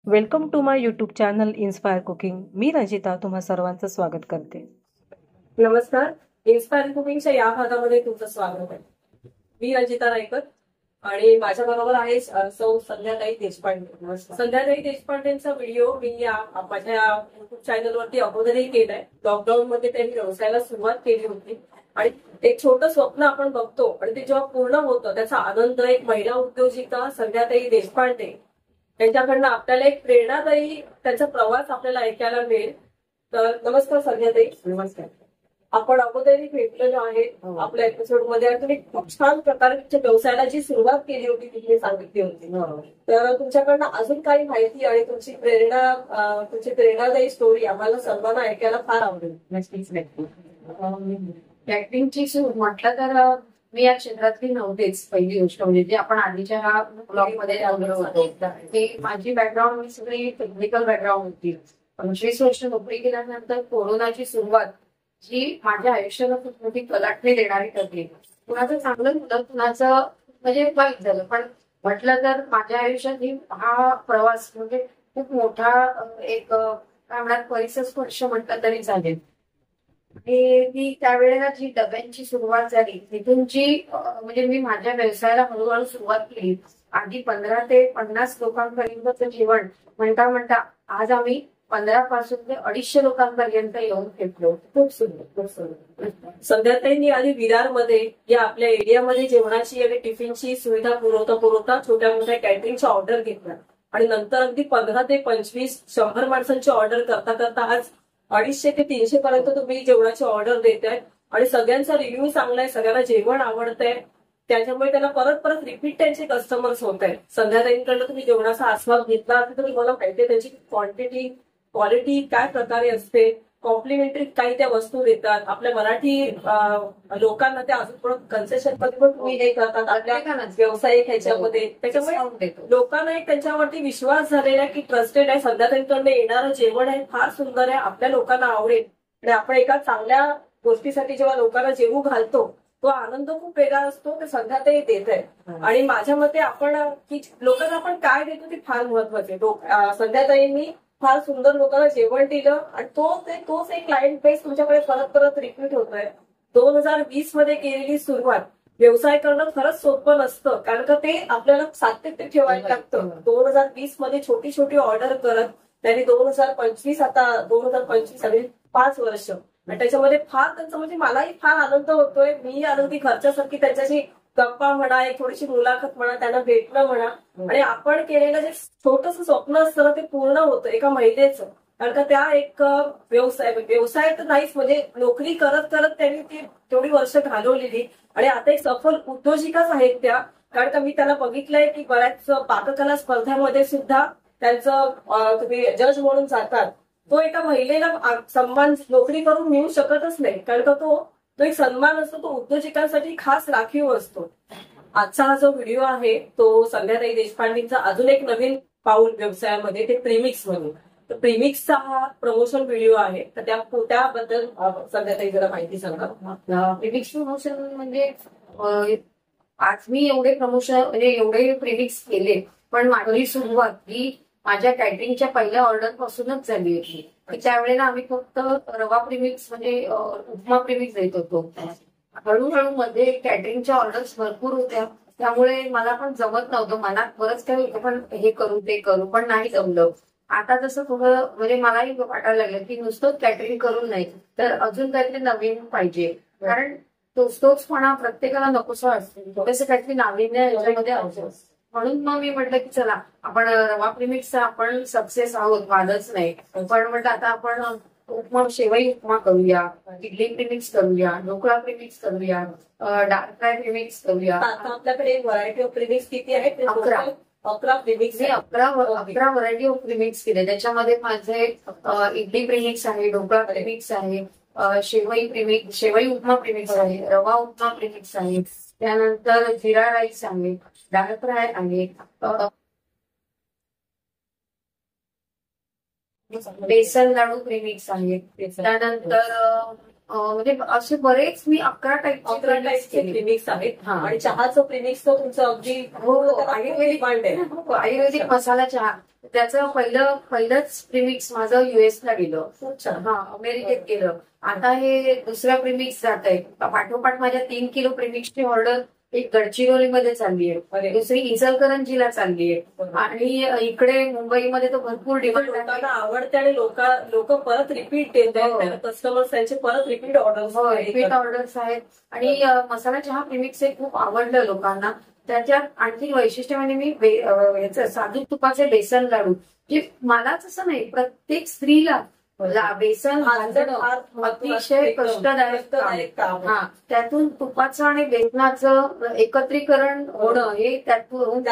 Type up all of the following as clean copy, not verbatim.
Welcome to my YouTube channel Inspire Cooking. मी रंजिता तुम्हा सर्वांचं स्वागत करते. नमस्कार. इन्स्पायर कुकिंगच्या या भागामध्ये तुमचं स्वागत आहे. मी रंजिता रायकर आणि माझ्या बरोबर आहे सौ संध्याताई देशपांडे. संध्याताई देशपांडेंचा व्हिडिओ मी माझ्या युट्यूब चॅनलवरती अगोदरही केलाय. लॉकडाऊन मध्ये त्यांनी व्यवसायाला सुरुवात केली होती आणि एक छोटं स्वप्न आपण बघतो आणि ते जेव्हा पूर्ण होतं त्याचा आनंद एक महिला उद्योजिका संध्याताई देशपांडे त्यांच्याकडनं आपल्याला एक प्रेरणादायी त्यांचा प्रवास आपल्याला ऐकायला मिळेल. तर नमस्कार संध्याताई. नमस्कार. आपण अगोदरही भेटलेलो आहे आपल्या एपिसोड मध्ये आणि तुम्ही खूप छान प्रकारे तुमच्या व्यवसायाला जी सुरुवात केली होती ती सांगितली होती. तर तुमच्याकडनं अजून काही माहिती आणि तुमची प्रेरणादायी स्टोरी आम्हाला सर्वांना ऐकायला फार आवडेल. नक्कीच कॅटरिंगची म्हटलं तर मी या क्षेत्रातली नव्हतेच. पहिली गोष्ट म्हणजे जे आपण आधीच्या ब्लॉग मध्ये होतो ते माझी बॅकग्राऊंड मी सगळी टेक्निकल बॅकग्राऊंड होती. 25 वर्ष नोकरी केल्यानंतर कोरोनाची सुरुवात जी माझ्या आयुष्याला खूप मोठी कलाटणी देणारी ठरली. कुणाचं चांगलं झालं, कुणाचं म्हणजे वाईट झालं, पण म्हटलं तर माझ्या आयुष्यात हा प्रवास म्हणजे खूप मोठा एक काय म्हणतात परिसर स्पर्श म्हटलं तरी चालेल. ती त्यावेळेला जी डब्यांची सुरुवात झाली तिथून जी म्हणजे मी माझ्या व्यवसायाला हळूहळू सुरुवात केली. आधी 15 ते 50 लोकांपर्यंतचं जेवण म्हणता म्हणता आज आम्ही 15 पासून ते 250 लोकांपर्यंत येऊन ठेवलो. खूप सुंदर, खूप सुंदर. संध्याताईंनी आधी विरारमध्ये या आपल्या एरियामध्ये जेवणाची आणि टिफिनची सुविधा पुरवता छोट्या मोठ्या कॅटरिंगच्या ऑर्डर घेतल्या आणि नंतर अगदी 15 ते 25 100 माणसांची ऑर्डर करता करता आज 250 ते 300 पर्यंत तुम्ही जेवणाची ऑर्डर देताय आणि सगळ्यांचा रिव्ह्यू चांगला आहे, सगळ्यांना जेवण आवडतंय. त्याच्यामुळे त्यांना परत परत रिपीट त्यांचे कस्टमर्स होत आहेत. संध्याताईंकडनं तुम्ही जेवणाचा आस्वाद घेतला तर तुम्हाला माहितीये त्यांची क्वांटिटी क्वालिटी काय प्रकारे असते. कॉम्प्लिमेंटरी काही त्या वस्तू देतात. आपल्या मराठी लोकांना त्या अजून पण कन्सेशन मध्ये पण तुम्ही हे करतात आपल्या व्यावसायिक ह्याच्यामध्ये. त्याच्यामुळे लोकांना एक त्यांच्यावरती विश्वास झालेला की ट्रस्टेड आहे. संध्याताईंकडनं येणारं जेवण आहे फार सुंदर आहे, आपल्या लोकांना आवडेल आणि आपण एका चांगल्या गोष्टीसाठी जेव्हा लोकांना जेवू घालतो तो आनंद खूप वेगळा असतो. ते संध्याताई देत आहे आणि माझ्या मते आपण की लोकांना आपण काय देतो ते फार महत्वाचे. संध्याताईंनी फार सुंदर लोकांना जेवण दिलं आणि तोच एक क्लायंट बेस तुमच्याकडे परत परत रिपीट होतोय. 2020 मध्ये केलेली सुरुवात व्यवसाय करणं खरंच सोपं नसतं, कारण का ते आपल्याला सातत्य ठेवायला लागतं. 2020 मध्ये छोटी छोटी ऑर्डर करत त्यांनी 2025 आता 2025 आणि 5 वर्ष आणि त्याच्यामध्ये फार त्यांचं म्हणजे मलाही फार आनंद होतोय. मी आनंदी खर्चासारखी त्यांच्याशी गप्पा म्हणा, एक थोडीशी मुलाखत म्हणा, त्यांना भेटणं म्हणा आणि आपण केलेलं जे छोटस स्वप्न असतं ना ते पूर्ण होतं एका महिलेचं. कारण का त्या एक व्यवसाय तर नाहीच म्हणजे नोकरी करत करत त्यांनी ती तेवढी वर्ष घालवलेली आणि आता एक सफल उद्योजिकाच आहेत त्या. कारण का मी त्याला बघितलंय की बऱ्याच पाककला स्पर्धांमध्ये सुद्धा त्यांचं तुम्ही जज म्हणून जातात. तो एका महिलेला सन्मान नोकरी करून मिळू शकतच नाही, कारण का तो एक सन्मान असतो, तो उद्योजकांसाठी खास राखीव असतो. आजचा हा जो व्हिडिओ आहे तो संध्याताई देशपांडेंचा अजून एक नवीन पाऊल व्यवसायामध्ये, ते प्रीमिक्स म्हणून. तर प्रीमिक्सचा हा प्रमोशन व्हिडिओ आहे, तर त्याबद्दल संध्याताई जरा माहिती सांगा. प्रीमिक्स प्रमोशन म्हणजे आज मी एवढे प्रमोशन म्हणजे एवढे प्रीमिक्स केले, पण माझी सुरुवात ही माझ्या कॅटरिंगच्या पहिल्या ऑर्डर पासूनच झाली होती. त्यावेळेला आम्ही फक्त रवा प्रीमिक्स म्हणजे उपमा प्रीमिक्स देत होतो. हळूहळू मध्ये कॅटरिंगच्या ऑर्डर्स भरपूर होत्या, त्यामुळे मला पण जमत नव्हतं. मनात बरंच काही होतं पण हे करू ते करू, पण नाही जमलं. आता जसं थोडं म्हणजे मलाही वाटायला लागलं की नुसतंच कॅटरिंग करून नाही तर अजून काहीतरी नवीन पाहिजे, कारण तोचपणा प्रत्येकाला नकोसा असतो. थोडंसं काहीतरी नाविन्य याच्यामध्ये असतं. म्हणून मग मी म्हटलं की चला आपण रवा प्रीमिक्सचा आपण सक्सेस आहोत, वादच नाही, पण म्हटलं आता आपण उपमा शेवई उपमा करूया, इडली प्रीमिक्स करूया, ढोकळा प्रीमिक्स करूया, डार्क फ्राय प्रीमिक्स करूया. आपल्याकडे व्हरायटी ऑफ प्रीमिक्स किती आहेत? 11 प्रीमिक्स. 11 व्हरायटी ऑफ प्रीमिक्स केले. त्याच्यामध्ये माझे इडली प्रीमिक्स आहे, ढोकळा प्रीमिक्स आहे, शेवई उपमा प्रीमिक्स आहे, रवा उपमा प्रीमिक्स आहे, त्यानंतर जिरा राईस आहे, डार्क फ्राय आहे, बेसन लाडू प्रीमिक्स आहे, त्यानंतर म्हणजे असे बरेच मी 11 टाईपचे प्रीमिक्स आहेत. आणि चहाचं प्रीमिक्स तर तुमचं अगदी आयुर्वेदिक मसाला चहा त्याचं पहिलंच प्रीमिक्स माझं युएसला गेलं. खूप छान. हा, अमेरिकेत गेलं. आता हे दुसऱ्या प्रीमिक्स जात आहे. पाठोपाठ माझ्या 3 किलो प्रीमिक्सची ऑर्डर एक गडचिरोलीमध्ये चालली आहे, दुसरी इचलकरंजीला चालली आहे, आणि इकडे मुंबईमध्ये तर भरपूर डिमांड आहे. लोकांना आवडते आणि लोक परत रिपीट देत आहेत. कस्टमर्स त्यांचे परत रिपीट ऑर्डर्स आहेत. आणि मसाला चहा प्रीमिक्स हे खूप आवडलं लोकांना. त्याच्यात आणखी वैशिष्ट्य म्हणजे मी याचं साधू तुपाचे बेसन लाडू, जे मलाच असं नाही, प्रत्येक स्त्रीला बेसन अतिशय कष्टदायक काम. हा, त्यातून तुपाचं आणि बेसनाचं एकत्रीकरण होणं हे त्यातून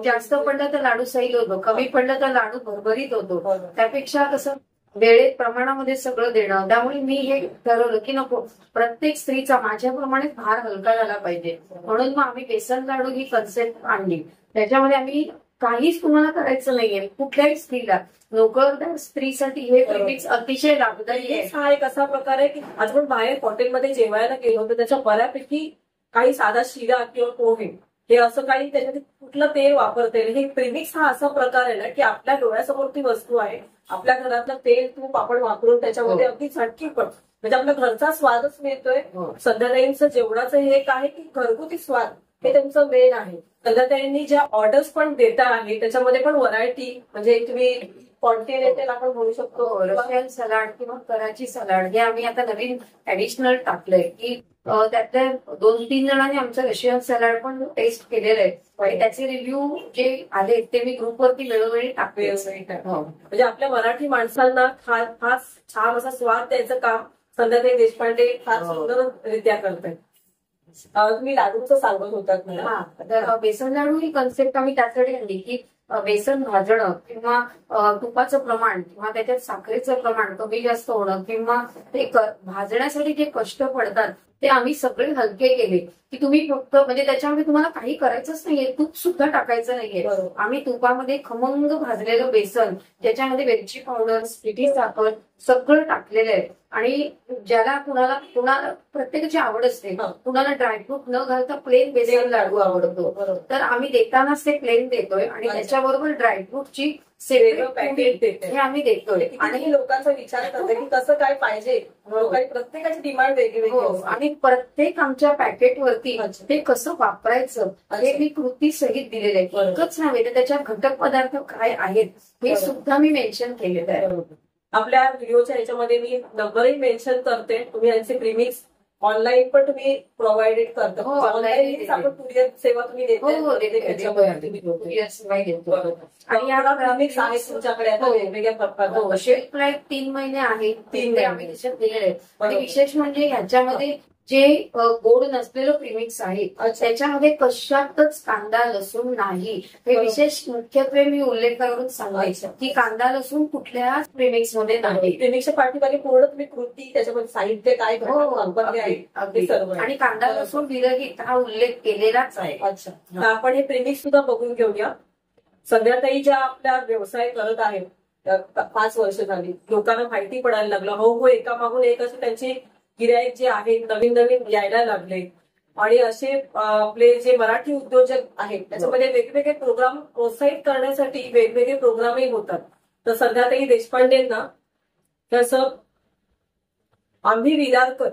जास्त पडलं तर लाडू सैल होतो, कमी पडलं तर लाडू भरभरीत होतो. त्यापेक्षा कसं वेळेत प्रमाणामध्ये सगळं देणं. त्यामुळे मी हे ठरवलं की नको, प्रत्येक स्त्रीचा माझ्याप्रमाणे भार हलका झाला पाहिजे, म्हणून मग आम्ही बेसन लाडू ही कन्सेप्ट आणली. त्याच्यामध्ये आम्ही काहीच तुम्हाला करायचं नाहीये, कुठल्याही स्त्रीला, नोकरदार स्त्रीसाठी हे प्रीमिक्स अतिशय लाभदायी आहे. हा एक असा प्रकार आहे की आज आपण बाहेर हॉटेलमध्ये जेवायला गेलो तर त्याच्या बऱ्यापैकी काही साधा शिरा किंवा पोहे हे असं काही त्याच्यात कुठलं तेल वापरता येईल. हे प्रीमिक्स हा असा प्रकार आहे ना की आपल्या डोळ्यासमोर ती वस्तू आहे, आपल्या घरातलं तेल तूप आपण वापरून त्याच्यामध्ये अगदी झटकी पण म्हणजे आपल्या घरचा स्वादच मिळतोय. संध्याताईंचं जेवणाचं हे एक आहे की घरगुती स्वाद हे त्यांचं मेन आहे. संध्याताईंनी ज्या ऑर्डर्स पण देता आहे त्याच्यामध्ये पण व्हरायटी, म्हणजे तुम्ही कॉन्टिनेंटल आपण बोलू शकतो, रशियन सलाड किंवा कराची सलाड हे आम्ही आता नवीन ऍडिशनल टाकलंय की त्यातल्या 2-3 जणांनी आमचं रशियन सलाड पण टेस्ट केलेलं आहे. त्याचे रिव्ह्यू जे आले ते मी ग्रुपवरती वेळोवेळी टाकले. म्हणजे आपल्या मराठी माणसांना खास छान असा स्वाद द्यायचं काम संध्याताई देशपांडे फार सुंदररित्या करतात. तुम्ही लाडूचं सांगत होतात मला. तर बेसन लाडू ही कन्सेप्ट आम्ही त्यासाठी आणली की बेसन भाजणं किंवा तुपाचं प्रमाण किंवा त्याच्यात साखरेचं प्रमाण कमी जास्त होणं किंवा ते भाजण्यासाठी जे कष्ट पडतात ते आम्ही सगळे हलके केले की तुम्ही फक्त म्हणजे त्याच्यामध्ये तुम्हाला काही करायचंच नाहीये, तूप सुद्धा टाकायचं नाहीये. आम्ही तुपामध्ये खमंग भाजलेलं बेसन, ज्याच्यामध्ये वेलची पावडर, पिठी साखर सगळं टाकलेलं आहे. आणि ज्याला कुणाला प्रत्येकाची आवड असते, कुणाला ड्रायफ्रूट न घालता प्लेन बेसन लाडू आवडतो, तर आम्ही देतानाच ते प्लेन देतोय आणि त्याच्याबरोबर ड्रायफ्रूटची सेपरेट पॅकेट हे आम्ही देतोय. आणि लोकांचा विचार करतो की कसं काय पाहिजे, प्रत्येकाची डिमांड वेगळी आणि प्रत्येक आमच्या पॅकेटवरती ते कसं वापरायचं हे मी कृती सहित दिलेलं आहे. इतकंच नव्हे तर त्याच्यात घटक पदार्थ काय आहेत हे सुद्धा मी मेन्शन केलेलं आहे. आपल्या व्हिडिओच्या याच्यामध्ये मी नंबरही मेन्शन करते. तुम्ही यांचे प्रीमिक्स ऑनलाईन पण तुम्ही प्रोव्हाइडेड करता. ऑनलाईन आपण कुरिअर सेवा तुम्ही देतो. आणि या प्रीमिक्स आहेत तुमच्याकडे आता वेगवेगळ्या प्रकारचे. शेल्फ लाईफ 3 महिने आहे, 3 आम्ही त्याच्यात दिलेले आहेत. आणि विशेष म्हणजे ह्याच्यामध्ये जे गोड नसलेलं प्रीमिक्स आहे त्याच्यामध्ये कशातच कांदा लसूण नाही. हे विशेष मुख्यत्वे मी उल्लेख करून सांगायचं की कांदा लसूण कुठल्याच प्रीमिक्स मध्ये नाही. प्रीमिक्सच्या पाठीमागे पूर्ण तुम्ही कृती, त्याच्यामध्ये साहित्य काय वापरले आहे आणि कांदा लसूण विरहित हा उल्लेख केलेलाच आहे. अच्छा, आपण हे प्रीमिक्स सुद्धा बघून घेऊया. संध्याताई ज्या आपला व्यवसाय करत आहेत 5 वर्ष झाली, लोकांना माहिती पडायला लागलं. हो एकामागून एक असं त्यांची गिराईक जे आहेत नवीन यायला लागले. आणि असे आपले जे मराठी उद्योजक आहेत त्याच्यामध्ये वेगवेगळे प्रोग्राम प्रोत्साहित करण्यासाठी वेगवेगळे प्रोग्रामही होतात. तर संध्याताई देशपांडेंना तसं आम्ही विरारकर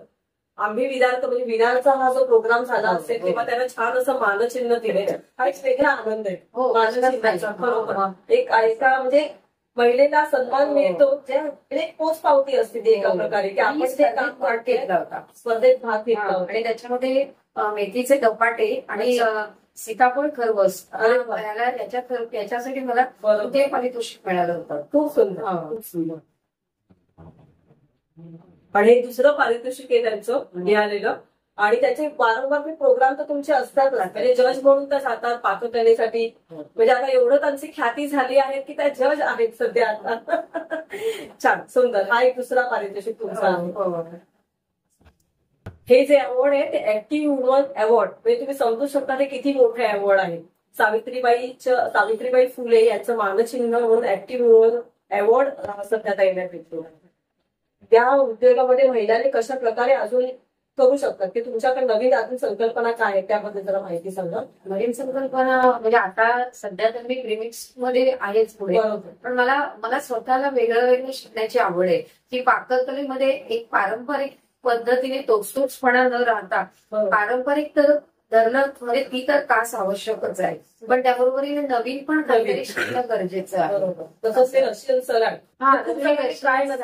म्हणजे विरारचा हा जो प्रोग्राम झाला असेल तेव्हा त्यांना छान असं मानचिन्ह दिले. हा एक वेगळा आनंद आहे मानचिन्हाचा. बरोबर, एक ऐका म्हणजे महिलेला सन्मान मिळतो, जे पोच पावती असते ती एका प्रकारे की आपण स्पर्धेत भाग घेतला होता. आणि त्याच्यामध्ये मेथीचे धपाटे आणि सीताफळ खरवस याच्यासाठी मला ते पारितोषिक मिळालं होतं. खूप सुंदर. आणि हे दुसरं पारितोषिक आहे त्यांचं मिळालेलं. आणि त्याचे वारंवार प्रोग्राम तर तुमचे असतात ना, म्हणजे जज म्हणून त्या जातात पाककलेसाठी. म्हणजे आता एवढं त्यांची ख्याती झाली आहे की त्या जज आहेत सध्या आता. छान सुंदर. हा एक दुसरा पारितोषिक तुमचा आहे. हे जे अवॉर्ड आहे ते ऍक्टिव्ह वुमन अवॉर्ड, म्हणजे तुम्ही समजू शकता ते किती मोठे अवॉर्ड आहे. सावित्रीबाई फुले यांचं मानचिन्ह म्हणून ऍक्टिव्ह वुमन अवॉर्ड सध्या तयार भेटतो. त्या उद्योगामध्ये महिलांनी कशा प्रकारे अजून करू शकतात की तुमच्याकडे नवीन अजून संकल्पना काय आहेत त्याबद्दल जरा माहिती सांगा. नवीन संकल्पना म्हणजे आता सध्या तर मी प्रीमिक्स मध्ये आहेच पुढे, बरोबर. पण मला स्वतःला वेगळं वेगळं शिकण्याची आवड आहे की पाककलेमध्ये एक पारंपरिक पद्धतीने तोचतोचपणा न राहता बरोबर. पारंपरिक तर धरणं म्हणजे ती तर तास आवश्यकच आहे, पण त्याबरोबरीने नवीन पण काहीतरी शिकणं गरजेचं आहे. बरोबर. तसंच ते रशियन सलाड हा, ट्राय केलं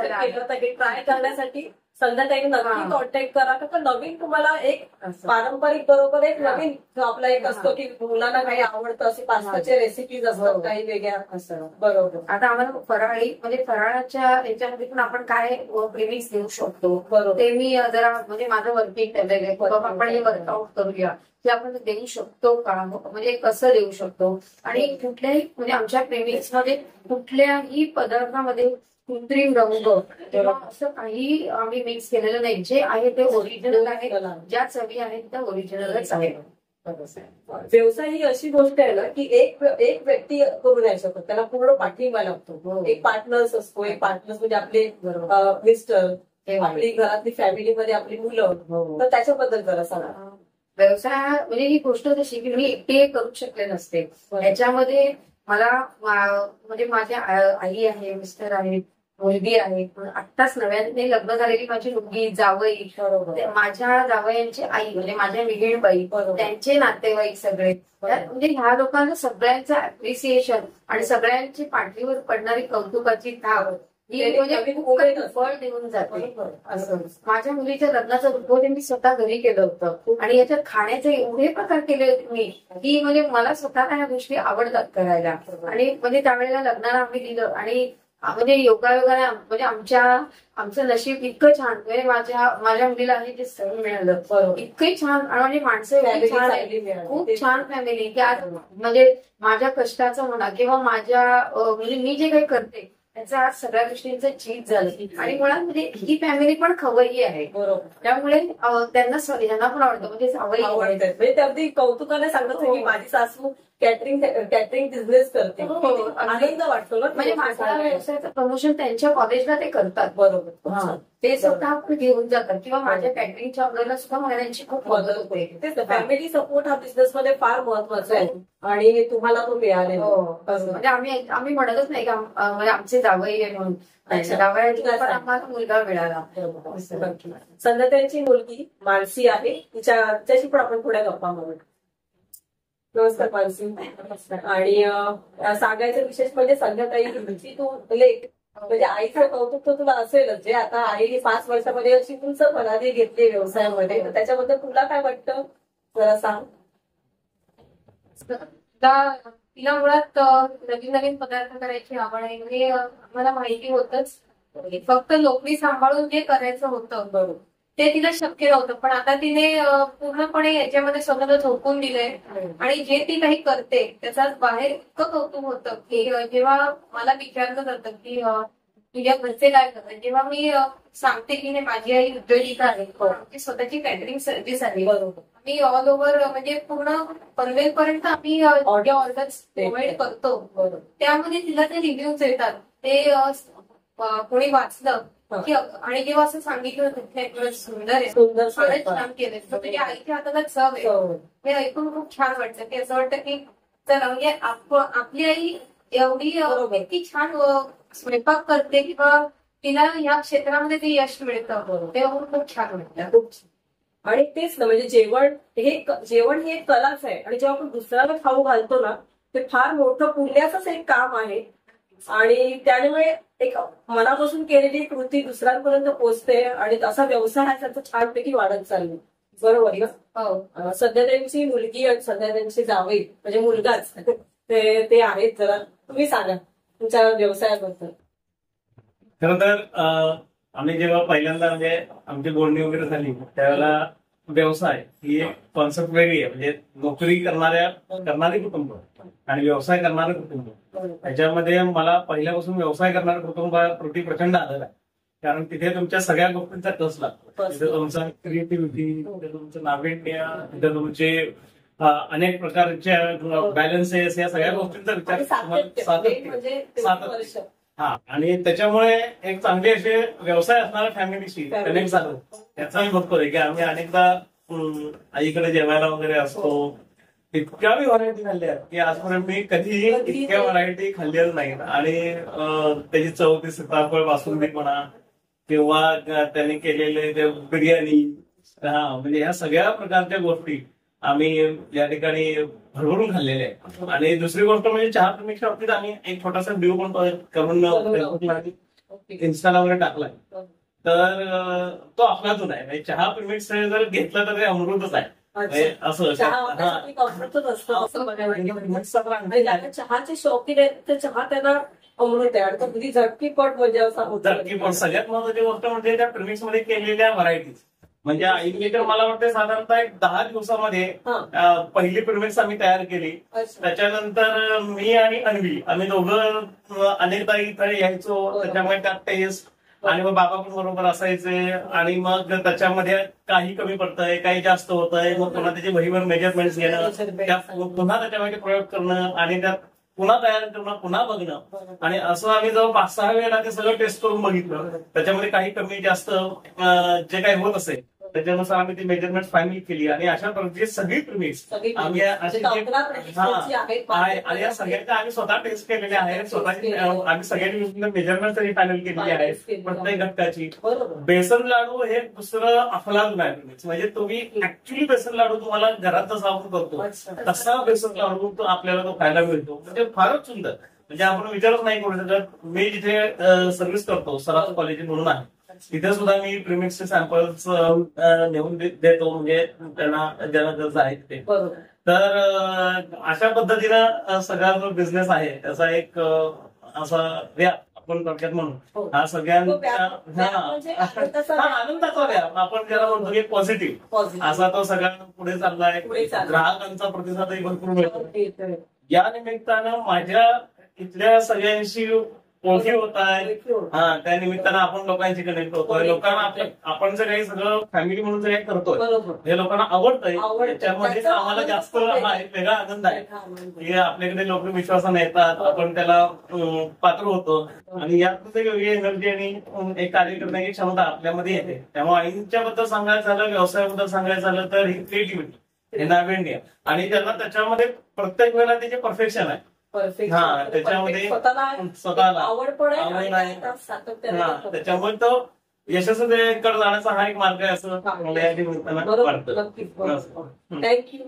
तर ट्राय करण्यासाठी संध्याकाळी नक्की कॉन्टॅक्ट करा, का नवीन तुम्हाला एक पारंपरिक बरोबर एक नवीन आपला एक असतो की मुलांना काही आवडतं असे पास्ताचे रेसिपीज असतात काही वेगळ्या असं. बरोबर. आता आम्हाला फराळी म्हणजे फराळाच्या याच्यामध्ये पण आपण काय प्रेमिक्स देऊ शकतो बरोबर. ते मी जरा म्हणजे माझं वर्किंग ठरलेलं आहे. बाबा आपण हे वर्कआउट करूया की आपण देऊ शकतो का, म्हणजे कसं देऊ शकतो, आणि कुठल्याही म्हणजे आमच्या प्रेमिक्स मध्ये कुठल्याही पदार्थामध्ये कृत्रिम रंग किंवा असं काही आम्ही मिक्स केलेलं नाही. जे आहे ते ओरिजिनल आहे, ज्या चवी आहेत त्या ओरिजिनलच आहेत. व्यवसाय ही अशी गोष्ट आहे ना की एक व्यक्ती करू नाही शकत, त्याला पूर्ण पाठिंबा लागतो. एक पार्टनर्स असतो, एक पार्टनर्स म्हणजे आपले मिस्टर, आपली घरातली फॅमिलीमध्ये आपली मुलं, तर त्याच्याबद्दल जरा सांगा. व्यवसाय म्हणजे ही गोष्ट तशी की मी एकटी करू शकले नसते. याच्यामध्ये मला म्हणजे माझ्या आई आहे, मिस्टर आहेत, मुलगी आहे, आत्ताच नव्याने लग्न झालेली माझी मुलगी, जावई, माझ्या जावयांची आई म्हणजे माझ्या विहीणबाई, त्यांचे नातेवाईक सगळे, म्हणजे ह्या लोकांना सगळ्यांचं अप्रिसिएशन आणि सगळ्यांची पाठीवर पडणारी कौतुकाची थाप ही म्हणजे फळ देऊन जाते. असं माझ्या मुलीच्या लग्नाचं उद्बोधन मी स्वतः घरी केलं होतं, आणि याच्यात खाण्याचे एवढे प्रकार केले होते मी की म्हणजे मला स्वतःला ह्या गोष्टी आवडतात करायला. आणि म्हणजे त्यावेळेला लग्नाला आम्ही दिलं, आणि म्हणजे योगायोगाने म्हणजे आमचं नशीब इतकं छान, म्हणजे माझ्या मुलीला हे जे स्थळ मिळालं इतकं छान, आणि म्हणजे माणसं एवढी छान आहे, खूप छान फॅमिली की आज म्हणजे माझ्या कष्टाचं म्हणा किंवा माझ्या म्हणजे मी जे काही करते त्याचा आज सगळ्या गोष्टींचं चीज झालं. आणि मुळात म्हणजे ही फॅमिली पण खवय्यी आहे, त्यामुळे त्यांना पण आवडतं, म्हणजे आवडतं. म्हणजे ते अगदी कौतुकाने सांगत की माझी सासू कॅटरिंग बिझनेस करते, आनंद वाटतो ना. म्हणजे माझ्या व्यवसायाचं प्रमोशन त्यांच्या कॉलेजला ते करतात. बरोबर. ते स्वतः घेऊन जातात, किंवा माझ्या कॅटरिंगच्या ऑर्डरला सुद्धा मला त्यांची खूप मदत होते. फॅमिली सपोर्ट हा बिझनेस मध्ये फार महत्वाचा आहे, आणि तुम्हाला तो मिळालेला. म्हणजे आम्ही म्हणतच नाही का म्हणजे आमचे जावई आहे म्हणून, आम्हाला मुलगा मिळाला. संध्याताईंची मुलगी मानसी आहे, तिच्याशी पण आपण थोड्या गप्पा मारू. नमस्कार मानसी. आणि सांगायचं विशेष म्हणजे संध्याताई तुमची तू लेट म्हणजे आईचं कौतुक तर तुला असेलच, जे आता आईने 5 वर्षामध्ये अशी तुमचं पराधी घेतली व्यवसायामध्ये, तर त्याच्याबद्दल तुला काय वाटतं जरा सांग. तिला मुळात नवीन नवीन पदार्थ करायची आवड आहे, म्हणजे मला माहिती होतच, फक्त नोकरी सांभाळून जे करायचं होतं बरोबर ते तिला शक्य नव्हतं. पण आता तिने पूर्णपणे याच्यामध्ये स्वतःला झोकून दिलंय, आणि जे ती काही करते त्याचा बाहेर इतकं कौतुक होतं की जेव्हा मला विचारलं जातं की तुझ्या घरचे काय करतात, जेव्हा मी सांगते की नाही माझी आई उद्योजिका आहे, आमची स्वतःची कॅटरिंग सर्व्हिस आहे, आम्ही ऑल ओव्हर म्हणजे पूर्ण पनवेल पर्यंत आम्ही ऑर्डर्स प्रोव्हाइड करतो, त्यामध्ये तिला ते रिव्ह्यूज येतात, ते कोणी वाचलं की, आणि जेव्हा असं सांगितलं सुंदर आहे, फारच छान केलंय, तुझ्या आईच्या हाताला चव आहे, हे ऐकून खूप छान वाटतं की असं वाटतं की चला म्हणजे आपली आई एवढी इतकी छान स्वयंपाक करते किंवा तिला या क्षेत्रामध्ये ते यश मिळतं, ते खूप छान वाटतं. आणि तेच ना, म्हणजे जेवण ही एक कलाच आहे, आणि जेव्हा आपण दुसऱ्याला खाऊ घालतो ना ते फार मोठं पुण्याचंच एक काम आहे, आणि त्यामुळे एक मनापासून केलेली कृती दुसऱ्यांपर्यंत पोहोचते, आणि असा व्यवसाय हा त्याचा छानपैकी वाढत चालला. बरोबर ना. सध्या त्यांची मुलगी आणि सध्या त्यांची जावई म्हणजे मुलगाच ते आहेत. जरा तुम्ही सांगा तुमच्या व्यवसायाबद्दल. खरं तर आम्ही जेव्हा पहिल्यांदा म्हणजे आमची बोलणी वगैरे झाली त्यावेळेला व्यवसाय ही एक कॉन्सेप्ट वेगळी आहे, म्हणजे नोकरी करणारे कुटुंब आणि व्यवसाय करणारे कुटुंब, त्याच्यामध्ये मला पहिल्यापासून व्यवसाय करणारे कुटुंबाप्रती प्रचंड आदर आहे. कारण तिथे तुमच्या सगळ्या गोष्टींचा कस लागतो, तिथे तुमचा क्रिएटिव्हिटी, तिथे तुमचं नाविन्य, तिथे तुमचे अनेक प्रकारच्या बॅलन्सेस, या सगळ्या गोष्टींचा विचार हा, आणि त्याच्यामुळे एक चांगले असे व्यवसाय असणाऱ्या फॅमिलीशी कनेक्ट झालो. याचा मी बघतोय की आम्ही अनेकदा आईकडे जेवायला वगैरे असतो, इतक्या मी व्हरायटी खाल्ल्या की आजपर्यंत मी कधीही इतक्या व्हरायटी खाल्लेल्या नाहीत. आणि त्याची चव ती सीताफळ बासुंदी म्हणा किंवा त्यांनी केलेले ते बिर्याणी, हा म्हणजे ह्या सगळ्या प्रकारच्या गोष्टी आम्ही या ठिकाणी भरभरून खाल्लेल्या आहेत. आणि दुसरी गोष्ट म्हणजे चहा प्रेमीच्या बाबतीत आम्ही एक छोटासा व्ह्यू पण करून इन्स्टाला वगैरे टाकलाय. तर तो अफलातून आहे, म्हणजे चहा प्रेमिक्स जर घेतलं तर ते अमृतच आहे. म्हणजे असं अमृतच असतं असं बघायला गेलं. चहाचे शौकीन आहेत तर चहा त्यांना अमृत आहे. आणि अगदी झटकीपट म्हणजे असा होता. पण सगळ्यात महत्वाची गोष्ट म्हणजे त्या प्रेमिक्स मध्ये केलेल्या व्हरायटीज. म्हणजे आईने तर मला वाटतं साधारणतः एक 10 दिवसामध्ये पहिली प्रेमिक्स आम्ही तयार केली. त्याच्यानंतर मी आणि अन्वी आम्ही दोघं अनेकदा इथे यायचो. त्याच्यामुळे त्यात टेस्ट आणि मग बाबा पण बरोबर असायचे. आणि मग त्याच्यामध्ये काही कमी पडतंय, काही जास्त होतंय, मग पुन्हा त्याची वहीवर मेजरमेंट्स घेणं, पुन्हा त्याच्यामध्ये प्रयोग करणं आणि त्यात पुन्हा तयार करणं, पुन्हा बघणं. आणि असं आम्ही जवळ 5-6 वेळेला ते सगळं टेस्ट करून बघितलं. त्याच्यामध्ये काही कमी जास्त जे काही होत असेल त्याच्यानुसार आम्ही ती मेजरमेंट फायनल केली. आणि अशा प्रकारची सगळी प्रिमिक्स आम्ही आणि या सगळ्यांच्या आम्ही स्वतः टेस्ट केलेल्या आहेत. स्वतः आम्ही सगळ्यांनी मेजरमेंट फायनल केलेली आहे प्रत्येक घटकाची. बेसन लाडू हे दुसरं अफलातून आहे प्रिमिक्स. म्हणजे तुम्ही ऍक्च्युली बेसन लाडू तुम्हाला घरात जसा आपण करतो तसा बेसन लाडू तो आपल्याला तो खायला मिळतो. म्हणजे फारच सुंदर. म्हणजे आपण विचारच नाही करू शकत. मी जिथे सर्व्हिस करतो सराफ कॉलेज म्हणून आहे, तिथे सुद्धा मी प्रिमिक्सचे सॅम्पल्स नेऊन देतो. म्हणजे त्यांना ज्यांना गरज आहे ते. तर अशा पद्धतीनं सगळा जो बिझनेस आहे त्याचा एक असा व्याप आपण थोडक्यात म्हणून हा सगळ्यांचा आनंदाचा व्याप आपण ज्याला म्हणतो की पॉझिटिव्ह असा तो सगळा पुढे चाललाय. ग्राहकांचा प्रतिसादही भरपूर मिळतो. या निमित्तानं माझ्या इथल्या सगळ्यांशी ओळखी होत आहे. हा, त्या निमित्तानं आपण लोकांशी कनेक्ट होतोय. लोकांना आपण जे काही सगळं फॅमिली म्हणून जे काही करतोय हे लोकांना आवडतंय. त्याच्यामध्ये आम्हाला जास्त हा एक वेगळा आनंद आहे की आपल्याकडे लोक विश्वासाने येतात, आपण त्याला पात्र होतो. आणि यातून एक वेगळी एनर्जी आणि एक कार्य करण्याची क्षमता आपल्यामध्ये येते. त्यामुळे आईंच्या बद्दल सांगायचं झालं, व्यवसायाबद्दल सांगायचं झालं तर ही क्रिएटिव्हिटी, हे नाविन्य आणि त्यांना त्याच्यामध्ये प्रत्येक वेळेला त्याचे परफेक्शन आहे. हा, त्याच्यामध्ये स्वतःला आवड पण आहे. त्याच्यामुळे तो यशस्वीकडे जाण्याचा हा एक मार्ग आहे असं मला या निमित्तानं वाटतं. थँक्यू.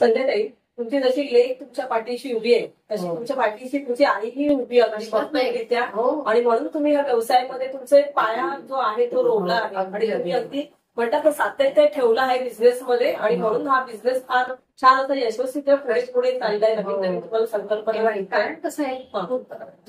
संध्याताई, तुमची जशी लेक तुमच्या पाठीशी उभी आहे तशी तुमच्या पाठीशी तुमची आईही उभी आहे. आणि म्हणून तुम्ही या व्यवसायामध्ये तुमचे पाया जो आहे तो रोवला आहे. आणि तुम्ही अगदी म्हणतात सातत्य ठेवला आहे बिझनेस मध्ये. आणि म्हणून हा बिझनेस फार छान असा यशस्वी पुढे पुढे चाललाय. नवीन नवीन तुम्हाला संकल्पना. कारण कसं आहे,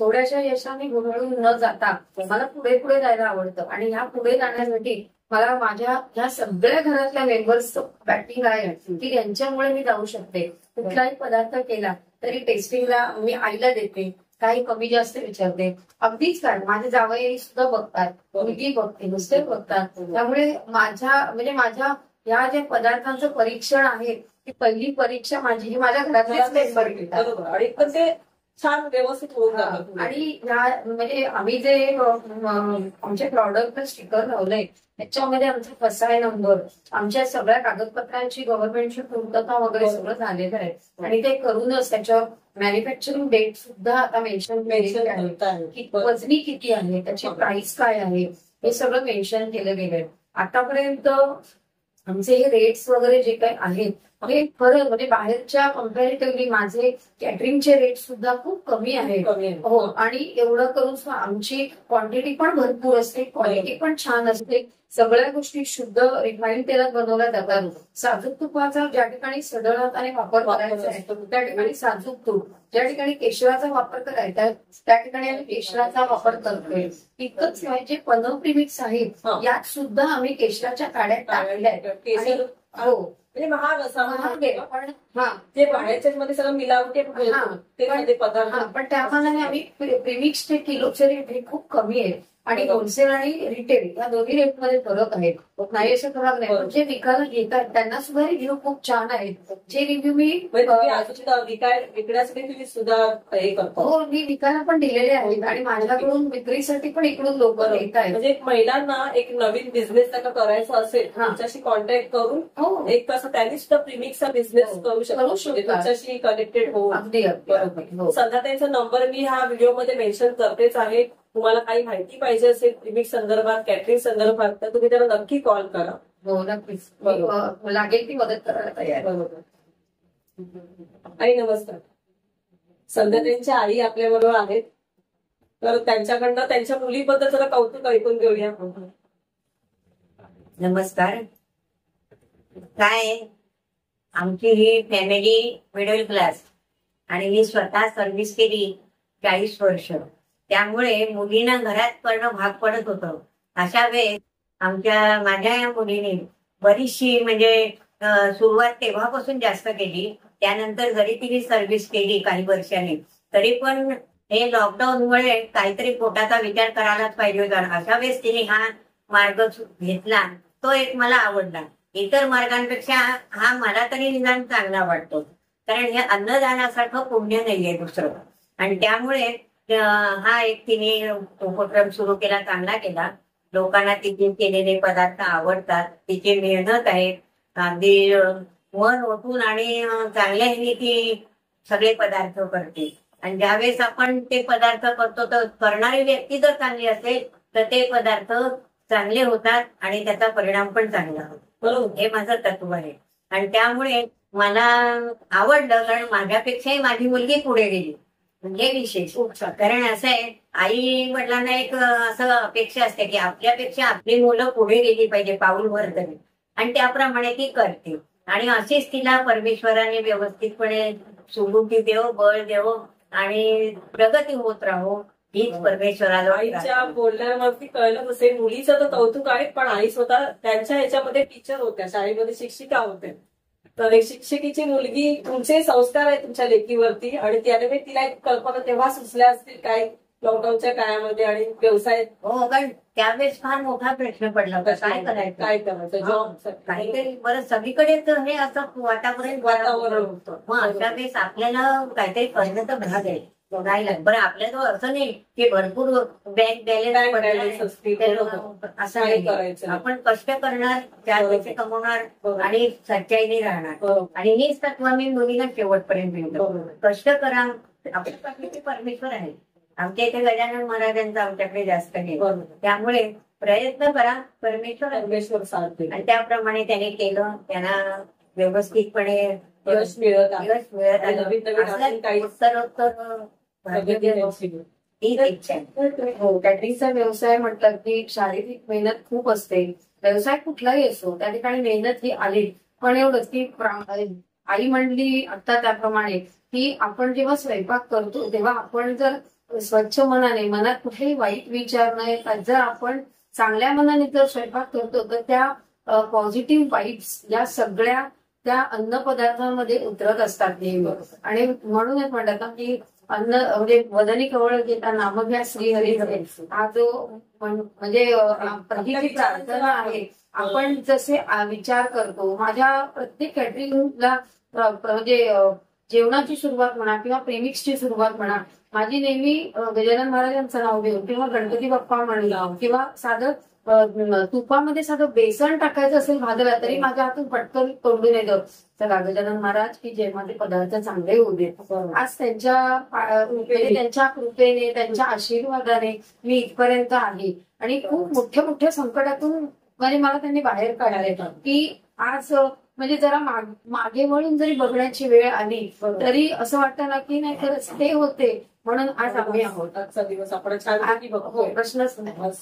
थोड्याशा यशाने गुरळून न जाता मला पुढे पुढे जायला आवडतं. आणि ह्या पुढे जाण्यासाठी मला माझ्या ह्या सगळ्या घरातल्या मेंबर्स बॅटिंग आहे की त्यांच्यामुळे मी जाऊ शकते. कुठलाही पदार्थ केला तरी टेस्टिंगला मी आईला देते, काही कमी जास्त विचारते. अगदीच काय माझे जावई सुद्धा बघतात, मुलगी बघते, नुसते बघतात. त्यामुळे माझ्या ह्या ज्या पदार्थांचं परीक्षण आहे ती पहिली परीक्षा माझी ही माझ्या घरातल्याच मेंबर घेतात. आणि पण ते छान व्यवस्थित होऊन जातात. आणि ह्या म्हणजे आम्ही जे आमच्या प्रॉडक्टला स्टिकर लावलंय त्याच्यामध्ये आमचा फसाय नंबर, आमच्या सगळ्या कागदपत्रांची गव्हर्नमेंटची पूर्तता वगैरे सगळं झालेलं आहे. आणि ते करूनच त्याच्यावर मॅन्युफॅक्चरिंग डेट सुद्धा आता मेन्शन केलेली आहे. वजनी किती आहे, त्याची प्राइस काय आहे, हे सगळं मेन्शन केलं गेलंय. आतापर्यंत आमचे हे रेट्स वगैरे जे काही आहेत हे खरं म्हणजे बाहेरच्या कम्पॅरेटिव्हली माझे कॅटरिंगचे रेट सुद्धा खूप कमी आहेत. हो, आणि एवढं करून आमची क्वांटिटी पण भरपूर असते, क्वालिटी पण छान असते. सगळ्या गोष्टी शुद्ध रिफाईंड तेलात बनवल्या जातात. साजूक तुपाचा ज्या ठिकाणी सडळताने वापर करायचा आहे त्या ठिकाणी साजूक तूप, ज्या ठिकाणी केशराचा वापर करायचा त्या ठिकाणी आम्ही केशराचा वापर करतोय. इतकंच नाही, जे पनव प्रिमिक्स आहेत यात सुद्धा आम्ही केशराच्या काड्या टाकल्या आहेत. हो, म्हणजे महाग असा महाग आहे पण हा ते बाहेरच्या मध्ये सगळं मिलावटी हा. ते मध्ये पदार्थ हा, पण त्या मानाने आम्ही प्रीमिक्सचे किलोचे रेट हे खूप कमी आहे आणि होलसेल आणि रिटेल या दोन्ही रेटमध्ये फरक आहे. नाही असं खराब नाही, पण जे विकायला घेतात त्यांना सुद्धा रिव्ह्यू खूप छान आहेत. जे रिव्ह्यू मी तुम्ही अजून विकण्यासाठी तुम्ही सुद्धा हे करतो. हो, मी विकायला पण दिलेले आहेत आणि माझ्याकडून विक्रीसाठी पण इकडून लोक येत आहेत. म्हणजे महिलांना एक नवीन बिझनेस त्यांना करायचा असेल हा. तुमच्याशी कॉन्टॅक्ट करून हो, एक कसं त्यांनी सुद्धा प्रीमिक्सचा बिझनेस हो. करू शकतो. करू शकतात. तुमच्याशी कनेक्टेड होऊन. अगदी अगदी बरोबर. हो. सध्या त्यांचा नंबर मी ह्या व्हिडिओमध्ये मेन्शन करतेच आहे. तुम्हाला काही माहिती पाहिजे असेल प्रीमिक्स संदर्भात, कॅटरिंग संदर्भात, तर तुम्ही त्याला नक्की कॉल करा. हो, नक्कीच. मी, लागेल ती मदत करायला तयार आहे. बरोबर. आई नमस्कार. सध्या त्यांच्या आई आपल्या बरोबर आहेत, तर त्यांच्याकडनं त्यांच्या मुलीबद्दल जरा कौतुक ऐकून घेऊया. नमस्कार. काय आमची ही फॅमिली मिडल क्लास आणि मी स्वतः सर्व्हिस केली 40 वर्ष. त्यामुळे मुलींना घरात करणं भाग पडत होतं. अशा वेळेस माझ्या या मुलीने बरीचशी म्हणजे सुरुवात तेव्हापासून जास्त केली. त्यानंतर जरी तिने सर्व्हिस केली काही वर्षांनी, तरी पण हे लॉकडाऊनमुळे काहीतरी पोटाचा विचार करायलाच पाहिजे होता. अशा वेळेस तिने हा मार्ग घेतला, तो एक मला आवडला. इतर मार्गांपेक्षा हा मला तरी निदान चांगला वाटतो, कारण हे अन्नदानासारखं पुण्य नाहीये दुसरं. आणि त्यामुळे हा एक तिने उपक्रम सुरू केला, चांगला केला. लोकांना तिचे केलेले पदार्थ आवडतात, तिची मेहनत आहे. अगदी मन ओतून आणि चांगल्या ह्यानी ती सगळे पदार्थ करते. आणि ज्यावेळेस आपण ते पदार्थ करतो तर करणारी व्यक्ती जर चांगली असेल तर ते पदार्थ चांगले होतात आणि त्याचा परिणाम पण चांगला होतो. बरोबर, हे माझं तत्व आहे. आणि त्यामुळे मला आवडलं, कारण माझ्यापेक्षाही माझी मुलगी पुढे गेली म्हणजे विशेष. कारण असं आहे, आई वडिलांना एक असं अपेक्षा असते की आपल्यापेक्षा आपली मुलं पुढे गेली पाहिजे पाऊलभर तरी, आणि त्याप्रमाणे ती करते. आणि अशीच तिला परमेश्वराने व्यवस्थितपणे सुबुद्धी देव, बळ देव आणि प्रगती होत राहो, हीच परमेश्वराला. आईच्या बोलण्यावरती कळलं असेल मुलीचं तर कौतुक आहे, पण आई स्वतः त्यांच्या ह्याच्यामध्ये टीचर होत्या, शाळेमध्ये शिक्षिका होत्या. तर एक शिक्षिकेची मुलगी, तुमचे संस्कार आहे तुमच्या लेकीवरती, आणि त्याने तिला एक कल्पना तेव्हा सुचल्या असतील काय लॉकडाऊनच्या काळामध्ये आणि व्यवसाय. हो, कारण त्यावेळेस फार मोठा प्रश्न पडला होता, काय करायचं, काय करायचं, जॉब काहीतरी. बरं, सगळीकडे तर हे असं वातावरण होतं. मग अशा वेळेस आपल्याला काहीतरी करणं तर भाग आहे. बरं, आपल्याला असं नाही की भरपूर बँक बॅलन्स असं नाही करायचं. आपण कष्ट करणार, 4 पैसे कमवणार आणि सच्चाईने राहणार. आणि हेच तत्व मी मुलीला शेवटपर्यंत मिळतं. कष्ट करा, आपल्याकडे परमेश्वर आहे. आमच्या इथे गजानन महाराजांचं आमच्याकडे जास्त नाही, त्यामुळे प्रयत्न करा, परमेश्वर साथ. आणि त्याप्रमाणे त्याने केलं, त्यांना व्यवस्थितपणे यश मिळत नवीन नवीन काही उत्तरोत्तर इच्छा आहे. हो, कॅटरिंगचा व्यवसाय म्हटलं की शारीरिक मेहनत खूप असते. व्यवसाय कुठलाही असो, त्या ठिकाणी मेहनत ही आली. पण एवढंच की आई म्हणली आता त्याप्रमाणे की आपण जेव्हा स्वयंपाक करतो तेव्हा आपण जर स्वच्छ मनाने, मनात कुठेही वाईट विचार नाही, जर आपण चांगल्या मनाने जर स्वयंपाक करतो तर त्या पॉझिटिव्ह वाईब्स या सगळ्या त्या अन्न पदार्थांमध्ये उतरत असतात नेहमी. आणि म्हणूनच म्हणतात ना की अन्न म्हणजे वदनी कवळ घेता नाम घ्या श्री हरी हरे, हा जो म्हणजे पहिली प्रार्थना आहे. आपण जसे विचार करतो, माझ्या प्रत्येक कॅटरिंगला म्हणजे जेवणाची सुरुवात म्हणा किंवा प्रेमिक्सची सुरुवात म्हणा, माझी नेहमी गजानन महाराजांचं नाव घेऊन किंवा गणपती बाप्पा म्हणलं किंवा साधं तुपामध्ये साधं बेसन टाकायचं असेल भाजला तरी माझ्या हातून पटकन तोडून येतं, चला गजानन महाराज की जे माझे पदार्थ चांगले होऊ दे. आज त्यांच्या कृपेने, त्यांच्या आशीर्वादाने मी इथपर्यंत आहे. आणि खूप मोठ्या मोठ्या संकटातून म्हणजे मला त्यांनी बाहेर काढले की आज म्हणजे जरा मागे वळून जरी बघण्याची वेळ आली तरी असं वाटतं ना की नाही खरंच ते होते म्हणून आज आम्ही आहोत. आजचा दिवस आपण छान हो, प्रश्नच नाही.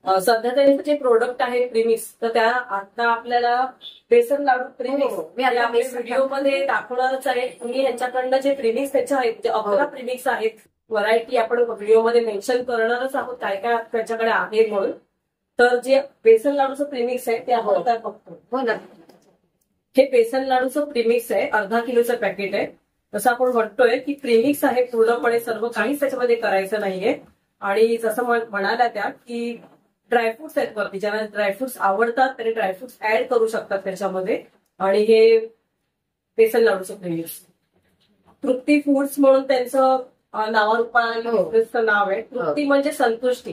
सध्या त्यांचे जे प्रोडक्ट आहे प्रीमिक्स, तर त्या आता आपल्याला बेसन लाडू प्रीमिक्स मी आता व्हिडिओमध्ये दाखवणारच आहे. तुम्ही यांच्याकडनं जे प्रीमिक्स त्याचे आहेत ते 11 प्रीमिक्स आहेत. व्हरायटी आपण व्हिडिओमध्ये मेन्शन करणारच आहोत काय काय त्याच्याकडे आहे म्हणून. तर जे बेसन लाडूचं प्रीमिक्स आहे ते आपण आता बघतो. हो ना. हे बेसन लाडूचं प्रीमिक्स आहे, अर्धा किलोचं पॅकेट आहे. जसं आपण म्हणतोय की प्रीमिक्स आहे, पूर्णपणे सर्व काहीच त्याच्यामध्ये करायचं नाहीये. आणि जसं म्हणाल्या त्या की ड्रायफ्रुट्स आहेत वरती, ज्यांना ड्रायफ्रुट्स आवडतात त्यांनी ड्रायफ्रुट्स ऍड करू शकतात त्याच्यामध्ये. आणि हे बेसन लाडूचं प्रीमिक्स तृप्ती फूड्स म्हणून त्यांचं नावारूपाचं नाव आहे. तृप्ती म्हणजे संतुष्टी,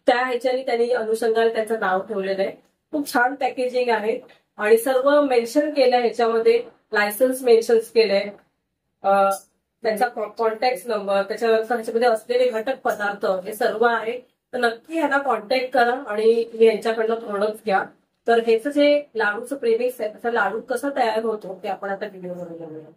त्या ह्याच्याने त्यांनी अनुषंगाने त्यांचं नाव ठेवलेलं आहे. खूप छान पॅकेजिंग आहे आणि सर्व मेन्शन केलंय ह्याच्यामध्ये, लायसन्स मेन्शन केलंय, त्यांचा कॉन्टॅक्ट नंबर, त्याच्यानंतर ह्याच्यामध्ये असलेले घटक पदार्थ हे सर्व आहे. तर नक्की ह्याला कॉन्टॅक्ट करा आणि तुम्ही यांच्याकडनं प्रोडक्ट घ्या. तर ह्याचं जे लाडूचं प्रेमिक्स आहे त्याचा लाडू कसा तयार होतो ते आपण आता व्हिडिओमध्ये बघूया.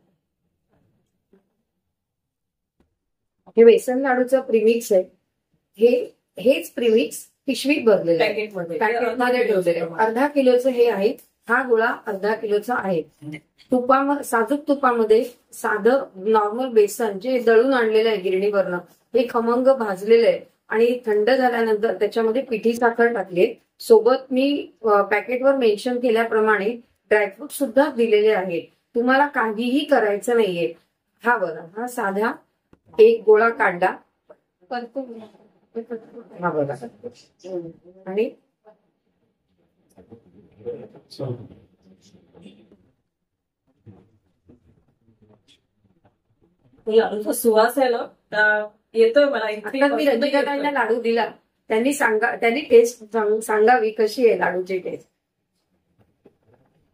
हे बेसन लाडूचं प्रीमिक्स आहे. हेच प्रीमिक्स पिशवीत भरलेलं आहे, पॅकेटमध्ये ठेवलेलं आहे. अर्धा किलोचं हे आहे. हा गोळा अर्धा किलोचा आहे. साजूक तुपामध्ये साधं नॉर्मल बेसन जे दळून आणलेलं आहे गिरणीवरनं, हे खमंग भाजलेलं आहे आणि थंड झाल्यानंतर त्याच्यामध्ये पिठी साखर टाकली. सोबत मी पॅकेटवर मेन्शन केल्याप्रमाणे ड्रायफ्रूट सुद्धा दिलेले आहे. तुम्हाला काहीही करायचं नाहीये. हा बघा, हा साधा एक गोळा काढला, हा बघा, आणि लाडूचा सुवास आहे ना येतोय मला. आता मी रंजिताताईंना लाडू दिला, त्यांनी टेस्ट सांगावी कशी आहे लाडूची टेस्ट.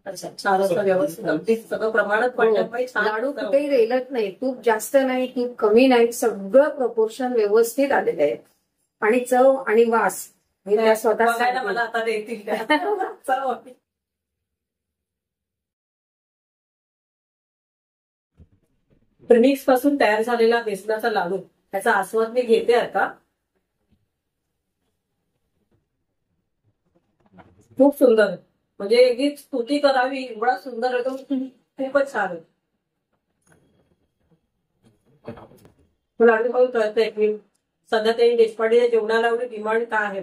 अच्छा, छान असं व्यवस्थित अगदी सगळं प्रमाणात पडल्यामुळे लाडू कुठेही रेलत नाही, तूप जास्त नाही, तूप कमी नाही, सगळं प्रपोर्शन व्यवस्थित आलेलं आहे. आणि चव आणि वास हे त्या स्वतः बघायला मला आता देतील चव. प्रीमिक्स पासून तयार झालेला बेसनाचा लाडू त्याचा आस्वाद मी घेते आता. खूप सुंदर आहे, म्हणजे ही स्तुती करावी एवढा सुंदर आहे तो, खूपच छान आहे. लाडू खाऊन कळतंय की सध्या ते देशपांडेच्या जेवणाला एवढी डिमांड का आहे,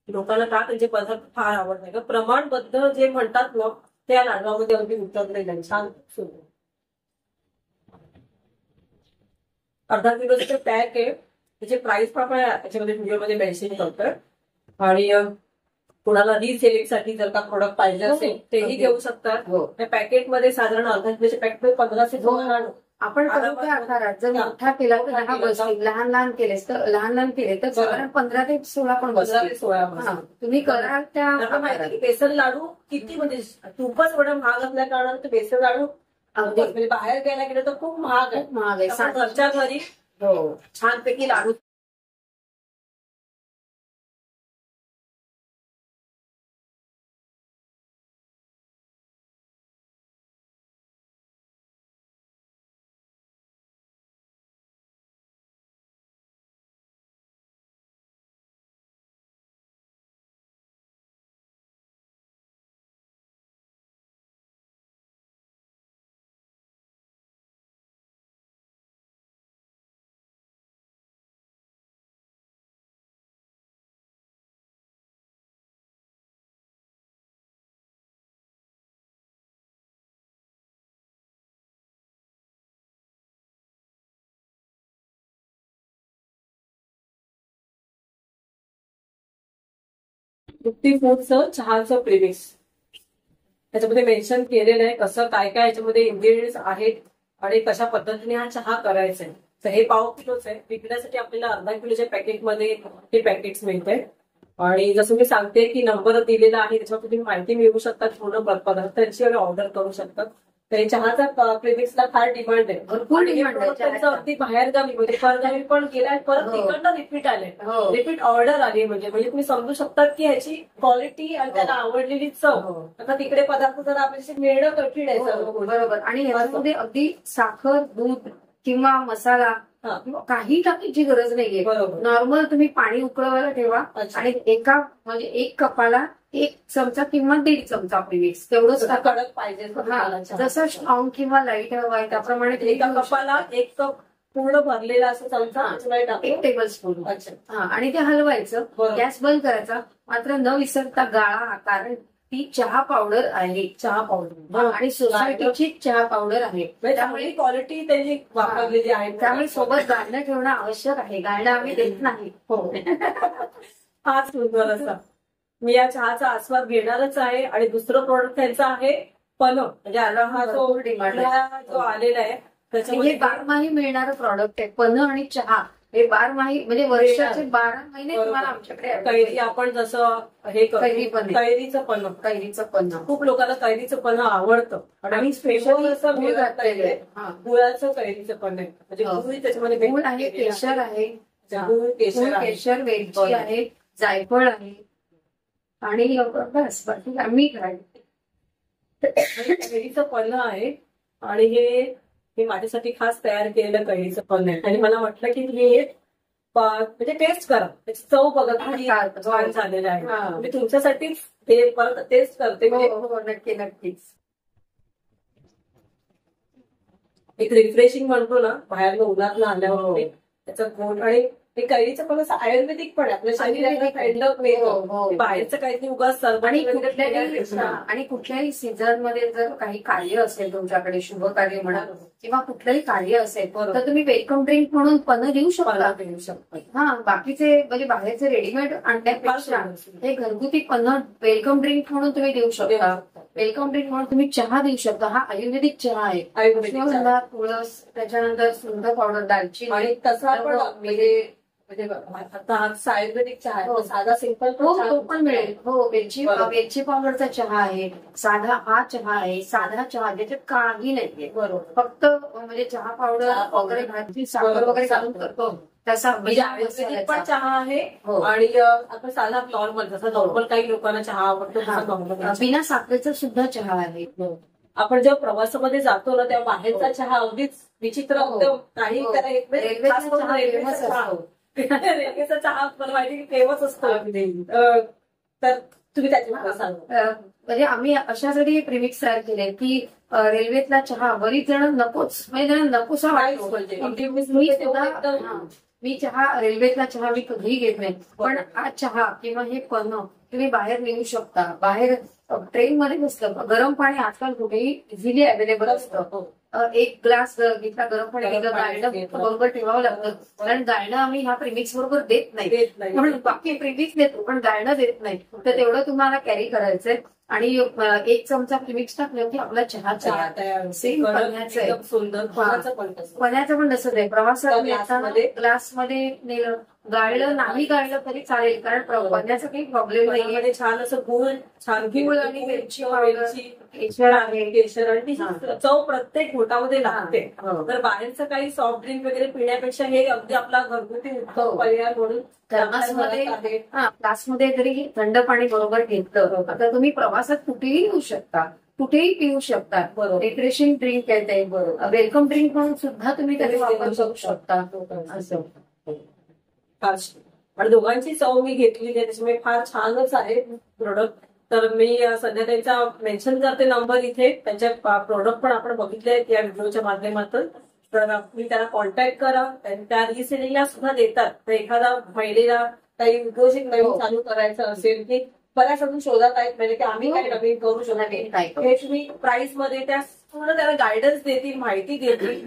लोकांना का त्यांचे पदार्थ फार आवडतात का, प्रमाणबद्ध जे म्हणतात ना त्या लाडवामध्ये अगदी उतरलेलं आहे. छान, सुंदर. अर्धा किलोचं पॅक आहे, त्याची प्राइस पण आपण याच्यामध्ये व्हिडिओमध्ये मेन्शन करतोय. आणि कुणाला रिसेलिंगसाठी जर का प्रोडक्ट पाहिजे असेल तेही घेऊ शकतात. त्या पॅकेटमध्ये साधारण अर्धा किलोच्या पॅकेटमध्ये 15 ते 16 आपण करू त्या आकारात. जर मोठा केला तर 10 बसतील, लहान लहान केले तर साधारण 15 ते 16 पण 15 ते बसतील. 16 तुम्ही करा त्या माहिती की बेसन लाडू किती, म्हणजे तूपच एवढं महाग असल्या कारणाने ते बेसन लाडू म्हणजे बाहेर घ्यायला गेलं तर खूप महाग आहे. महाग आहे. आपण घरच्या घरी छानपैकी लाडू तृप्ती फूडचं चहाचं प्रीमिक्स त्याच्यामध्ये मेन्शन केलेलं आहे कसं काय काय याच्यामध्ये इन्ग्रेडियंट्स आहेत आणि कशा पद्धतीने हा चहा करायचा आहे. तर हे पाव किलोच आहे, विकण्यासाठी आपल्याला अर्धा किलोच्या पॅकेटमध्ये हे पॅकेट्स मिळते. आणि जसं मी सांगते की नंबर दिलेला आहे त्याच्यावर तुम्ही माहिती मिळवू शकता, पूर्ण पदार्थांची ऑर्डर करू शकतात. तर चहाचा प्रीमिक्सला फार डिमांड आहे, भरपूर डिमांड आहे. त्यांचं अगदी बाहेरगावी म्हणजे परगावी पण गेलाय, परत तिकडनं रिपीट आले, रिपीट ऑर्डर आली. म्हणजे तुम्ही समजू शकतात की ह्याची क्वालिटी आणि त्याला आवडलेली चव. आता तिकडे पदार्थ जर आपल्याशी मिळणं कठीण आहे. बरोबर. आणि ह्याच्यामध्ये अगदी साखर, दूध किंवा मसाला काही टाकायची गरज नाहीये. नॉर्मल तुम्ही पाणी उकळवायला ठेवा आणि एक कपाला 1 चमचा किंवा 1.5 चमचा प्रीमिक्स तेवढंच कडक पाहिजे. जसं स्ट्रॉंग किंवा लाईट हवा आहे त्याप्रमाणे एका कपाला 1 कप पूर्ण भरलेला असं चमचा 1 टेबलस्पून. आणि ते हलवायचं, गॅस बंद करायचा. मात्र न विसरता गाळा, कारण ती चहा पावडर आहे. चहा पावडर आणि सोसायटीची चहा पावडर आहे. त्यामुळे क्वालिटी त्यांनी वापरलेली आहे. त्यामुळे सोबत गाळणं ठेवणं आवश्यक आहे. गाळणं आम्ही देत नाही. हो. फार सुंदर असा. मी या चहाचा आस्वाद घेणारच आहे. आणि दुसरं प्रोडक्ट त्यांचं आहे पन, म्हणजे आता हा जो डिमांड जो आलेला आहे हे त्याच्यामध्ये बारमाही मिळणारं प्रॉडक्ट आहे. पन आणि चहा हे बारमाही, म्हणजे वर्षाचे 12 महिने तुम्हाला आमच्याकडे कैरी आपण जसं हे कैरी करतो, पण कैरीचं पन्ह. कैरीचं पण खूप लोकांना कैरीचं पन्ह आवडतं आणि स्पेशल असं गूळ मिळत घातलेलं नाहीये. आहे. हा. गुळाचं कैरीचं पन्ह आहे. म्हणजे हो. गुळ त्याच्यामध्ये गूळ mix आहे, केलेलं केशर आहे, गूळ केशर आहे. केशर, वेलची बरं. आहे, जायफळ आहे आणि बस बाकी मीठ आहे. कैरीचं पन्ह आहे. आणि हे माझ्यासाठी खास तयार केलेलं कैरीचं पन्ह आहे. आणि मला वाटलं की तुम्ही हे म्हणजे टेस्ट करा, त्याची चव बघा किती छान झालेलं आहे. हा. मी तुमच्यासाठीच ते परत टेस्ट करते. म्हणजे हो, नक्की नक्कीच. एक रिफ्रेशिंग म्हणतो ना, बाहेरनं उन्हातनं आल्यावर त्याचा गोड. आणि ते कैरीचं पण असं आयुर्वेदिक पण आहे. आपल्या शरीराला थंडक मिळतं. हो. बाहेरचं काहीतरी उगाच आणि सरबत आणि कुठल्याही सीझन मध्ये जर काही कार्य असेल तुमच्याकडे, शुभ कार्य म्हणा किंवा कुठलंही कार्य असेल तर तुम्ही वेलकम ड्रिंक म्हणून पन देऊ शकता. देऊ शकतो. हा, बाकीचे म्हणजे बाहेरचे रेडीमेड आणण्यापेक्षा हे घरगुती पन वेलकम ड्रिंक म्हणून तुम्ही देऊ शकता. वेलकम ड्रिंक म्हणून तुम्ही चहा देऊ शकता. हा आयुर्वेदिक चहा आहे. आयुर्वेदिक तुळस, त्याच्यानंतर सुंठ पावडर, दालचिनी आणि तसा पण म्हणजे आता हा आयुर्वेदिक चहा आहे. साधा सिंपल तो पण मिळेल. हो, वेलची पावडरचा चहा आहे, साधा हा चहा आहे, साधा चहा ज्याच्यात काही नाहीये. बरोबर. फक्त म्हणजे चहा पावडर वगैरे घालून साखर वगैरे घालून करतो तसा म्हणजे आयुर्वेदिक पण चहा आहे. हो. आणि आपण साधा नॉर्मल, जसं नॉर्मल काही लोकांना चहा आवडतो तसा नॉर्मल बिना साखरेचा सुद्धा चहा आहे. आपण जेव्हा प्रवासामध्ये जातो ना, तेव्हा बाहेरचा चहा अगदीच विचित्र होतो. काही रेल्वेचा चहा मला माहिती फेमस असतो. तर तुम्ही त्याच्यामध्ये सांगा. म्हणजे आम्ही अशासाठी प्रिमिक्स तयार केले की रेल्वेतला चहा बरीच जण नकोच, म्हणजे नकोसा वाटतो. मी चहा, रेल्वेतला चहा मी कधीही घेत नाही. पण हा चहा किंवा हे पन तुम्ही बाहेर नेऊ शकता. बाहेर ट्रेनमध्ये बसलं, गरम पाणी आजकाल कुठेही इझिली अवेलेबल असतं. एक ग्लास घेतला गरम पाणी, गाळणं बरोबर ठेवावं लागतं. कारण गाळणं आम्ही ह्या प्रिमिक्स बरोबर देत नाही. म्हणून बाकी प्रिमिक्स देतो पण गाळणं देत नाही. तर तेवढं तुम्हाला कॅरी करायचंय. आणि 1 चमचा प्रिमिक्स टाकलं की आपला चहा तयार. सेम पन्ह्याचं आहे. सुंदर पन्ह्याचं पण तसंच आहे. प्रवासात ग्लासमध्ये नेलं, गाळलं नाही गाळलं तरी चालेल, कारण पन्ह्याचा काही प्रॉब्लेम नाहीये. छान असं गुळ आणि वेलची पावडर, केशर आहे. केशर आणि चव प्रत्येक घोटामध्ये लागते. तर बाहेरचं काही सॉफ्ट ड्रिंक वगैरे पिण्यापेक्षा हे अगदी आपला घरगुती उत्तम पर्याय म्हणून ग्लासमध्ये जरी थंड पाणी बरोबर घेतलं आता तुम्ही प्रवासात कुठेही येऊ शकता, कुठेही पिऊ शकता. रिफ्रेशिंग ड्रिंक आहे ते. वेलकम ड्रिंक म्हणून सुद्धा तुम्ही त्याचा वापर करू शकता. असं आणि दोघांची चव मी घेतलेली आहे, त्याच्यामुळे फार छानच आहे प्रोडक्ट. तर मी सध्या त्यांचा मेन्शन करते नंबर इथे. त्यांच्या प्रोडक्ट पण आपण बघितले आहेत या व्हिडिओच्या माध्यमातून. तर तुम्ही त्यांना कॉन्टॅक्ट करा. त्या रिसेलिंगला सुद्धा देतात. तर एखादा महिलेला काही उद्योजक नवीन चालू करायचं असेल की बऱ्याच अजून शोधात आहेत, म्हणजे की आम्ही काही नवीन करू शकतो, हे तुम्ही प्राइस मध्ये त्या पूर्ण त्याला गायडन्स देतील, माहिती देतील.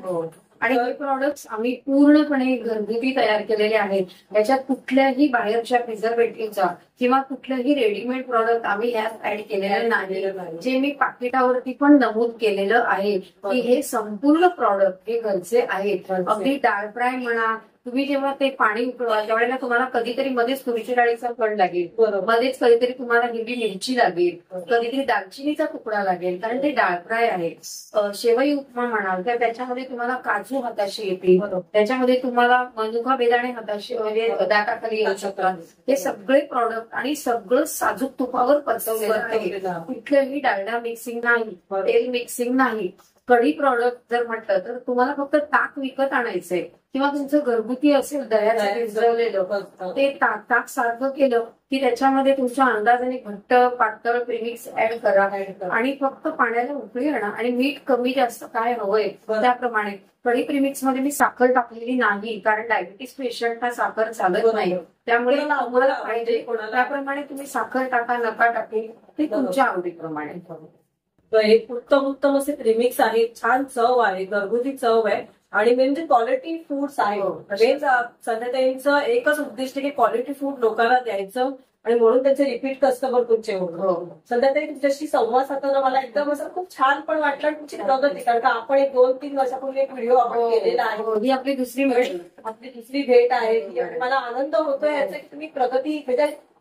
आणि हे प्रॉडक्ट्स आम्ही पूर्णपणे घरगुती तयार केलेले आहेत. त्याच्यात कुठल्याही बाहेरच्या प्रिझर्वेटिव्हचा किंवा कुठलंही रेडीमेड प्रॉडक्ट आम्ही यात ऍड केलेलं नाही. जे मी पाकिटावरती पण नमूद केलेलं आहे की हे संपूर्ण प्रॉडक्ट हे घरचे आहेत. अगदी डाळ फ्राय म्हणा, तुम्ही जेव्हा ते पाणी उकळवा त्यावेळेला तुम्हाला कधीतरी मध्येच तुरीच्या डाळीचा कण लागेल, मध्येच कधीतरी तुम्हाला हिरवी मिरची लागेल, कधीतरी दालचिनीचा तुकडा लागेल, कारण ते डाळ फ्राय आहे. शेवई उपमा म्हणाल तर त्याच्यामध्ये तुम्हाला काजू हाताशी येतील, त्याच्यामध्ये तुम्हाला मनुका बेदाणे हाताशी म्हणजे दाताखाली येऊ शकतात. हे सगळे प्रॉडक्ट आणि सगळं साजूक तुपावर परतवलेलं आहे. कुठलंही डालडा मिक्सिंग नाही, तेल मिक्सिंग नाही. कढी प्रॉडक्ट जर म्हटलं तर तुम्हाला फक्त ताक विकत आणायचंय किंवा तुमचं घरगुती असेल दह्याचं भिजवलेलं ते ताक सारखं केलं की त्याच्यामध्ये तुमच्या अंदाजाने घट्ट पातळ प्रिमिक्स ऍड करा आणि फक्त पाण्याला उकळी आणा आणि मीठ कमी जास्त काय हवंय त्याप्रमाणे. कढी प्रिमिक्स मध्ये मी साखर टाकलेली नाही, कारण डायबिटीस पेशंटला साखर चालत नाही. त्यामुळे तुम्हाला पाहिजे त्याप्रमाणे तुम्ही साखर टाका, नका टाके ते तुमच्या आवडीप्रमाणे. तर हे उत्तम उत्तम असे प्रिमिक्स आहे, छान चव आहे, घरगुती चव आहे आणि म्हणजे क्वालिटी फूड्स आहे. म्हणजे संध्याताईंचं एकच उद्दिष्ट की क्वालिटी फूड लोकांना द्यायचं आणि म्हणून त्यांचे रिपीट कस्टमर तुमचे होते. संध्याताई तुमच्याशी संवाद साधताना मला एकदम असं खूप छान पण वाटलं आणि तुमची प्रगती, कारण का आपण एक 2-3 वर्षापूर्वी एक व्हिडिओ आपण केलेला आहे. ही आपली दुसरी भेट आपली दुसरी भेट आहे ती आणि मला आनंद होतोय याचा की तुम्ही प्रगती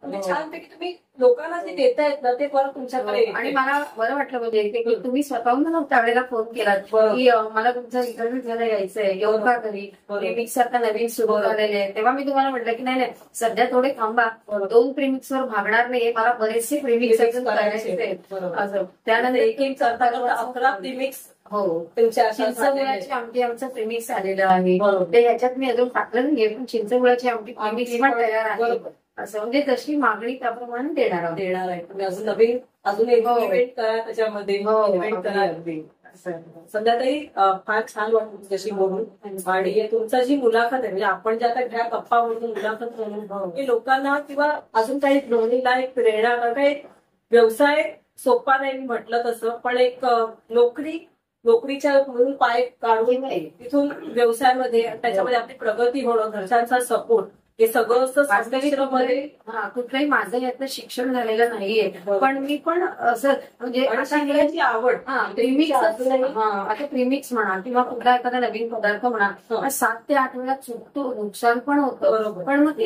म्हणजे छानपैकी तुम्ही लोकांना जे देतायत ना ते परत तुमच्याकडे आणि मला बरं वाटलं म्हणजे की तुम्ही स्वतःहून मला त्यावेळेला फोन केला की मला तुमचा इंटरव्ह्यू घ्यायला यायचंय, येऊ का घरी, प्रीमिक्स आता नवीन सुरू झालेले आहे. तेव्हा मी तुम्हाला म्हटलं की नाही सध्या थोडे थांबा, 2 प्रीमिक्स वर भागणार नाही, मला बरेचसे प्रीमिक्स अजून करायचे असं. त्यानंतर एक 11 प्रीमिक्स हो तुमच्या चिंचगुळाची आमटी आमचं प्रीमिक्स आलेलं आहे. ते ह्याच्यात मी अजून टाकलं नाहीये, पण चिंचगुळाची आमटी प्रीमिक्स पण तयार आहे. असं म्हणजे जशी मागणी त्याप्रमाणे देणार आहे. तुम्ही अजून नवीन अजून एक इव्हेंट करा त्याच्यामध्ये, इव्हेंट करा. संध्याताई फार छान वाटलं तुमच्याशी बोलून आणि तुमचा जी मुलाखत आहे म्हणजे आपण जे आता घ्या गप्पा म्हणून मुलाखत म्हणून की लोकांना किंवा अजून काही गृहिणीला एक प्रेरणा, कारण काही व्यवसाय सोपा नाही मी म्हटलं तसं, पण एक नोकरीच्या म्हणून पाय काढून तिथून व्यवसायामध्ये त्याच्यामध्ये आपली प्रगती होणं, घरच्यांचा सपोर्ट हे सगळं मध्ये कुठलंही माझं यातलं शिक्षण झालेलं नाहीये, पण मी पण असं म्हणजे शिकण्याची आवड प्रीमिक्स आता प्रीमिक्स म्हणा किंवा कुठला एखादा नवीन पदार्थ म्हणा 7 ते 8 वेळा चुकतो, नुकसान पण होतं, पण मग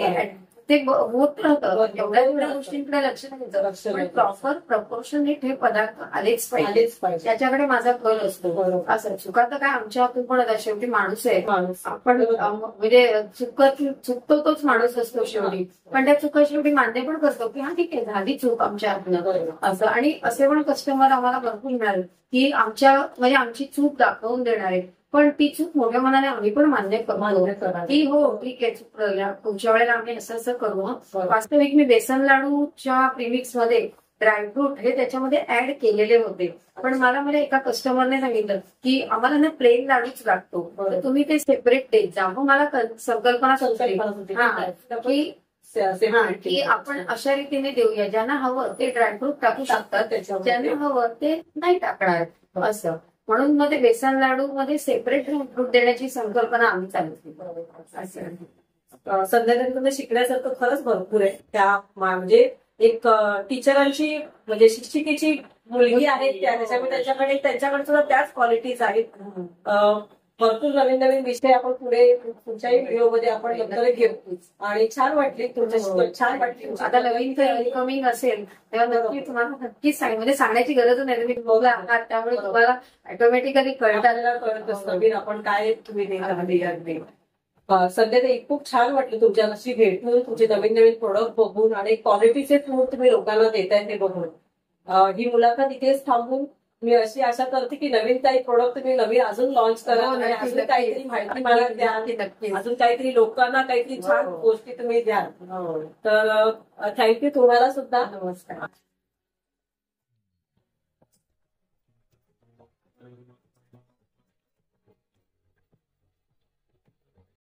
ते होत राहतं. एवढ्या गोष्टींकडे लक्ष द्यायचं, पण प्रॉपर प्रपोर्शनेट हे पदार्थ आलेच पाहिजे, त्याच्याकडे माझा कल असतो. असं चुका तर काय आमच्या हातून पण होतात, शेवटी माणूस आहे आपण, म्हणजे चुकतो तोच माणूस असतो शेवटी, पण त्या चुका शेवटी मान्य पण करतो की हा ठीक आहे झाली चूक आमच्या हातनं असं. आणि असे पण कस्टमर आम्हाला भरपूर मिळाले की म्हणजे आमची चूक दाखवून देणारे, पण ती चूक मोठ्या मनाने आम्ही पण मान्य करतो की हो ठीक आहे चुकलं, पुढच्या वेळेला आम्ही असं करू. वास्तविक मी बेसन लाडूच्या प्रीमिक्स मध्ये ड्रायफ्रूट हे त्याच्यामध्ये ऍड केलेले होते, पण मला एका कस्टमरने सांगितलं की आम्हाला ना प्लेन लाडूच लागतो, तर तुम्ही ते सेपरेट देत जा. मग मला संकल्पना सुचली की आपण अशा रीतीने देऊया, ज्यांना हवं ते ड्रायफ्रूट टाकू शकतात, ज्यांना हवं ते नाही टाकणार असं. म्हणून मग ते बेसन लाडू मध्ये सेपरेट ड्रायफ्रूट देण्याची संकल्पना आम्ही चालू केली. संध्याकाळी शिकण्यासारखं खरंच भरपूर आहे. त्या म्हणजे एक टीचरांची म्हणजे शिक्षिकेची मुलगी आहे त्याच्याकडे त्यांच्याकडे सुद्धा त्याच क्वालिटीज आहेत. भरपूर नवीन नवीन विषय आपण पुढे तुमच्याही व्हिडिओमध्ये आपण नंतर घेऊ आणि छान वाटली तुमच्याशी, छान वाटली. आता नवीन काही इन्कमिंग असेल तेव्हा नक्की तुम्हाला नक्कीच म्हणजे सांगण्याची गरज नाही, तुम्ही बघला आहात त्यामुळे तुम्हाला ऑटोमॅटिकली कळत असतं नवीन आपण काय तुम्ही देत. सध्या ते खूप छान वाटलं तुमच्याशी भेटून, तुमचे नवीन नवीन प्रोडक्ट बघून आणि क्वालिटीचे फूड तुम्ही लोकांना देताय ते बघून. ही मुलाखत इथेच थांबून मी अशी आशा करते की नवीन काही प्रोडक्ट तुम्ही नवीन अजून लॉन्च करा आणि अजून काहीतरी माहिती मला द्या, अजून काहीतरी लोकांना काहीतरी छान गोष्टी तुम्ही द्या. तर थँक्यू तुम्हाला सुद्धा. नमस्कार.